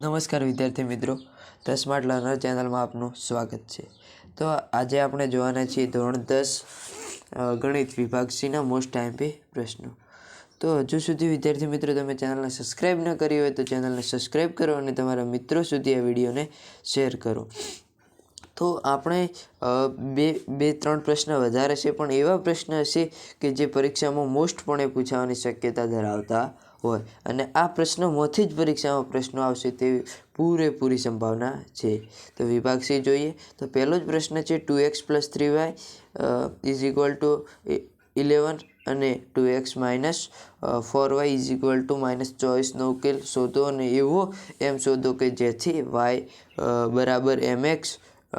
નમસ્કાર વિદ્યાર્થી મિત્રો, ધ સ્માર્ટ લર્નર ચેનલમાં આપનું સ્વાગત છે. તો આજે આપણે જોવાના છીએ ધોરણ 10 ગણિત વિભાગ સીના મોસ્ટ આઈએમપી પ્રશ્નો. તો હજુ સુધી વિદ્યાર્થી મિત્રો તમે ચેનલને સબસ્ક્રાઈબ ન કરી હોય તો ચેનલને સબસ્ક્રાઈબ કરો અને તમારા મિત્રો સુધી આ વિડીયોને શેર કરો. તો આપણે બે ત્રણ પ્રશ્ન વધારે છે, પણ એવા પ્રશ્ન હશે કે જે પરીક્ષામાં મોસ્ટપણે પૂછાવાની શક્યતા ધરાવતા હોય, અને આ પ્રશ્નોમાંથી જ પરીક્ષામાં પ્રશ્નો આવશે તેવી પૂરેપૂરી સંભાવના છે. તો વિભાગ સી જોઈએ. તો પહેલો જ પ્રશ્ન છે 2x + 3y = 11 અને 2x - 4y = -24નો ઉકેલ શોધો, અને એવો એમ શોધો કે જેથી y = mx +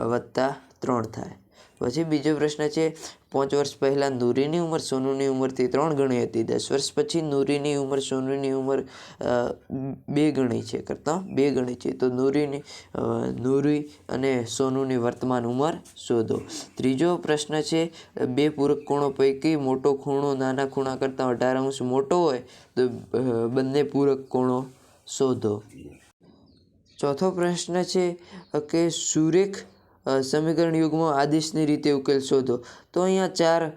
3 થાય. પછી બીજો પ્રશ્ન છે 5 વર્ષ પહેલાં નૂરીની ઉંમર સોનુની ઉંમરથી 3 ગણી હતી. 10 વર્ષ પછી નૂરીની ઉંમર સોનુની ઉંમર 2 ગણી છે કરતાં 2 ગણી છે. તો નૂરી અને સોનુની વર્તમાન ઉંમર શોધો. ત્રીજો પ્રશ્ન છે બે પૂરક ખૂણો પૈકી મોટો ખૂણો નાના ખૂણા કરતાં 18 અંશ મોટો હોય તો બંને પૂરક ખૂણો શોધો. ચોથો પ્રશ્ન છે કે સુરેખ સમીકરણ યુગમાં આદેશની રીતે ઉકેલ શોધો. તો અહીંયા 4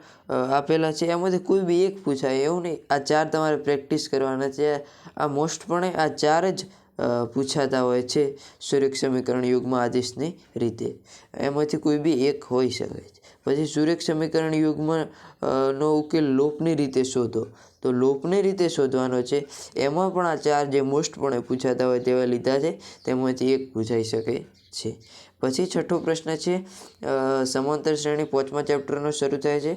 આપેલા છે, એમાંથી કોઈ બી એક પૂછાય એવું નહીં. આ 4 તમારે પ્રેક્ટિસ કરવાના છે. આ મોસ્ટપણે આ 4 જ પૂછાતા હોય છે સુરેખ સમીકરણ યુગમાં આદેશની રીતે. એમાંથી કોઈ બી એક હોઈ શકે છે. પછી સુરેખ સમીકરણ યુગમાં નો ઉકેલ લોપની રીતે શોધો. તો લોપની રીતે શોધવાનો છે. એમાં પણ આ 4 જે મોસ્ટપણે પૂછાતા હોય તેવા લીધા છે, તેમાંથી એક પૂછાઈ શકે છે. પછી છઠ્ઠો પ્રશ્ન છે સમાંતર શ્રેણી 5મા ચેપ્ટરનો શરૂ થાય છે.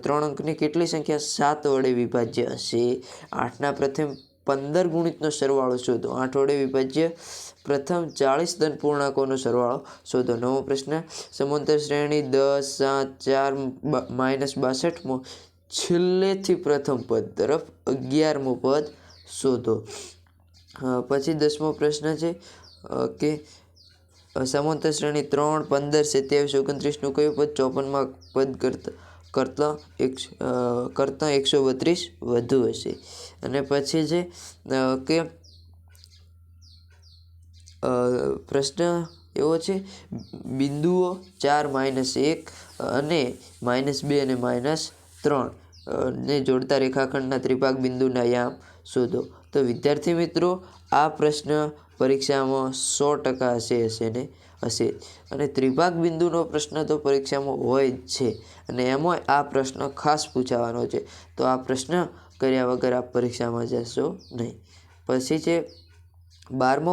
3 અંકની કેટલી સંખ્યા 7 વડે વિભાજ્ય હશે? 8ના પ્રથમ 15 ગુણિતનો સરવાળો શોધો. 8 વડે વિભાજ્ય પ્રથમ 40 ધન પૂર્ણાંકોનો સરવાળો શોધો. 9મો પ્રશ્ન સમાંતર શ્રેણી 10, 7, 4 - 62માં છેલ્લેથી પ્રથમ પદ તરફ 11મો પદ શોધો. પછી 10મો પ્રશ્ન છે કે સમાંતર શ્રેણી 3, 15, 27, 29નું કયું પદ 54માં પદ કરતાં 132 વધુ હશે? અને પછી છે કે પ્રશ્ન એવો છે બિંદુઓ 4, -1 અને -2 અને -3 ને જોડતા રેખાખંડના ત્રિભાગ બિંદુના યામ શોધો. તો વિદ્યાર્થી મિત્રો, આ પ્રશ્ન પરીક્ષામાં 100% હશે. અને ત્રિભાગ બિંદુનો પ્રશ્ન તો પરીક્ષામાં હોય જ છે, અને એમાં આ પ્રશ્ન ખાસ પૂછાવાનો છે. તો આ પ્રશ્ન કર્યા વગર આપ પરીક્ષામાં જશો નહીં. પછી છે 12મો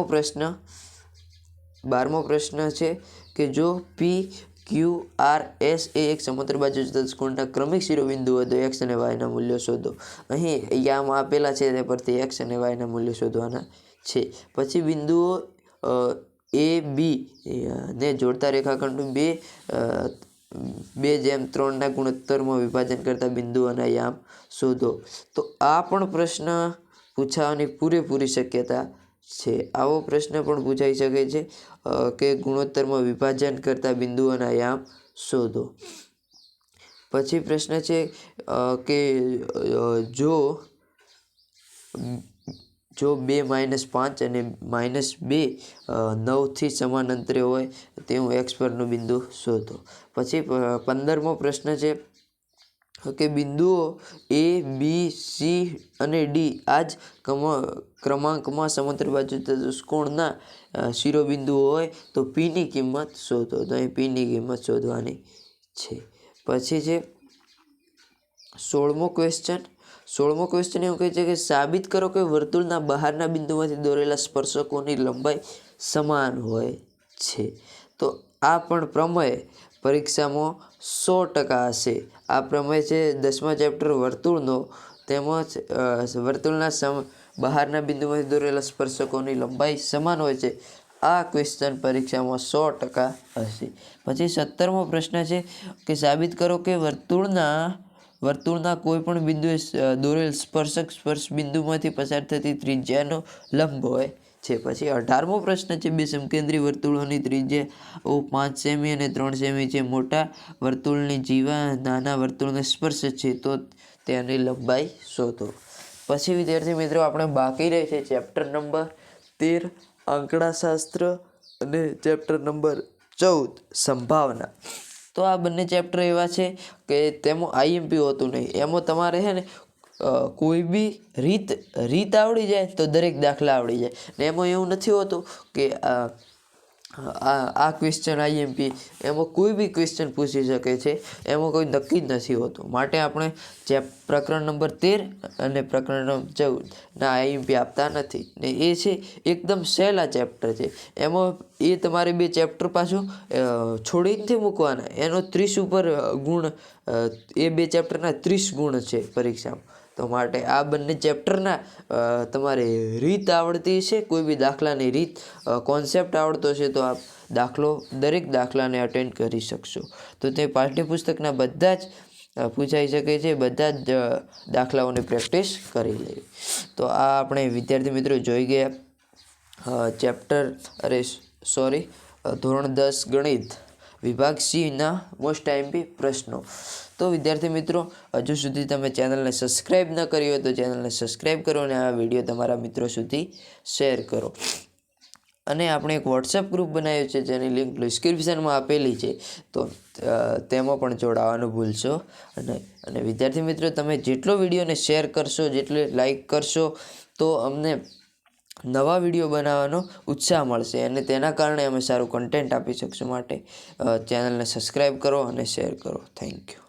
પ્રશ્ન છે કે જો P, Q, R, S એ એક સમાંતર બાજુ ચતુષ્કોણના ક્રમિક શિરોબિંદુઓ હોય તો x અને yના મૂલ્યો શોધો. અહીં યામ આપેલા છે તે પરથી x અને yના મૂલ્યો શોધવાના છે. પછી બિંદુઓ A, B ને જોડતા રેખાખંડ 2:3ના ગુણોત્તરમાં વિભાજન કરતા બિંદુઓના યામ શોધો. તો આ પણ પ્રશ્ન પૂછાવાની પૂરેપૂરી શક્યતા છે. આવો પ્રશ્ન પણ પૂછાઈ શકે છે કે ગુણોત્તરમાં વિભાજન કરતા બિંદુઓના યામ શોધો. પછી પ્રશ્ન છે કે જો 2 - 5 અને -2 9થી સમાન અંતરે હોય તેવું x પરનું બિંદુ શોધો. પછી 15મો પ્રશ્ન છે કે બિંદુઓ A, B, C અને D આ જ ક્રમાંકમાં સમાંતર બાજુ ચતુષ્કોણના શિરોબિંદુઓ હોય તો Pની કિંમત શોધો. તો અહીં Pની કિંમત શોધવાની છે. પછી છે 16મો ક્વેશ્ચન એવું કહે છે કે સાબિત કરો કે વર્તુળના બહારના બિંદુમાંથી દોરેલા સ્પર્શકોની લંબાઈ સમાન હોય છે. તો આ પણ પ્રમેય પરીક્ષામાં 100% હશે. આ પ્રમેય છે 10મા ચેપ્ટર વર્તુળનો. તેમજ વર્તુળના બહારના બિંદુમાંથી દોરેલા સ્પર્શકોની લંબાઈ સમાન હોય છે. આ ક્વેશ્ચન પરીક્ષામાં 100% હશે. પછી 17મો પ્રશ્ન છે કે સાબિત કરો કે વર્તુળના કોઈ પણ બિંદુએ દોરેલ સ્પર્શ બિંદુમાંથી પસાર થતી ત્રિજ્યાનો લંબ હોય છે. પછી 18મો પ્રશ્ન છે બે સમકેન્દ્રી વર્તુળોની ત્રિજ્યાઓ 5 સેમી અને 3 સેમી છે. મોટા વર્તુળની જીવા નાના વર્તુળને સ્પર્શે છે તો તેની લંબાઈ શોધો. પછી વિદ્યાર્થી મિત્રો આપણે બાકી રહે છે ચેપ્ટર નંબર 13 આંકડાશાસ્ત્ર અને ચેપ્ટર નંબર 14 સંભાવના. તો આ બંને ચેપ્ટર એવા છે કે તેમાં આઈએમપી હોતું નહીં. એમાં તમારે છે ને કોઈ બી રીત આવડી જાય તો દરેક દાખલા આવડી જાય. ને એમાં એવું નથી હોતું કે આ ક્વેશ્ચન આઈએમપી, એમાં કોઈ બી ક્વેશ્ચન પૂછી શકે છે, એમાં કોઈ નક્કી જ નથી હોતું. માટે આપણે પ્રકરણ નંબર 13 અને પ્રકરણ નંબર 14 આઈએમપી આપતા નથી. ને એ છે એકદમ સહેલા ચેપ્ટર છે. એમાં એ તમારે બે ચેપ્ટર પાછું છોડી નથી મૂકવાના. એનો 30 ઉપર ગુણ, એ બે ચેપ્ટરના 30 ગુણ છે પરીક્ષામાં. તો માટે આ બંને ચેપ્ટરના તમારે રીત આવડતી છે, કોઈ બી દાખલાની રીત, કોન્સેપ્ટ આવડતો છે તો આપ દરેક દાખલાને અટેન્ડ કરી શકશો. તો તે પાઠ્યપુસ્તકના બધા જ પૂછાઈ શકે છે. બધા જ દાખલાઓની પ્રેક્ટિસ કરી લેવી. તો આ આપણે વિદ્યાર્થી મિત્રો જોઈ ગયા ધોરણ 10 ગણિત વિભાગ C-ના મોસ્ટ આઈએમપી પ્રશ્નો. તો વિદ્યાર્થી મિત્રો, હજુ સુધી તમે ચેનલને સબસ્ક્રાઈબ ન કરી હોય તો ચેનલને સબસ્ક્રાઈબ કરો અને આ વિડીયો તમારા મિત્રો સુધી શેર કરો. અને આપણે એક વોટ્સએપ ગ્રુપ બનાવ્યું છે જેની લિંક ડિસ્ક્રિપ્શનમાં આપેલી છે. તો તેમાં પણ જોડાવાનું ભૂલશો નહીં. અને વિદ્યાર્થી મિત્રો, તમે જેટલો વિડીયોને શેર કરશો, જેટલો લાઈક કરશો, તો અમને નવા વિડીયો બનાવવાનો ઉત્સાહ મળશે અને તેના કારણે અમે સારું કન્ટેન્ટ આપી શકશું. માટે ચેનલને સબસ્ક્રાઈબ કરો અને શેર કરો. Thank you.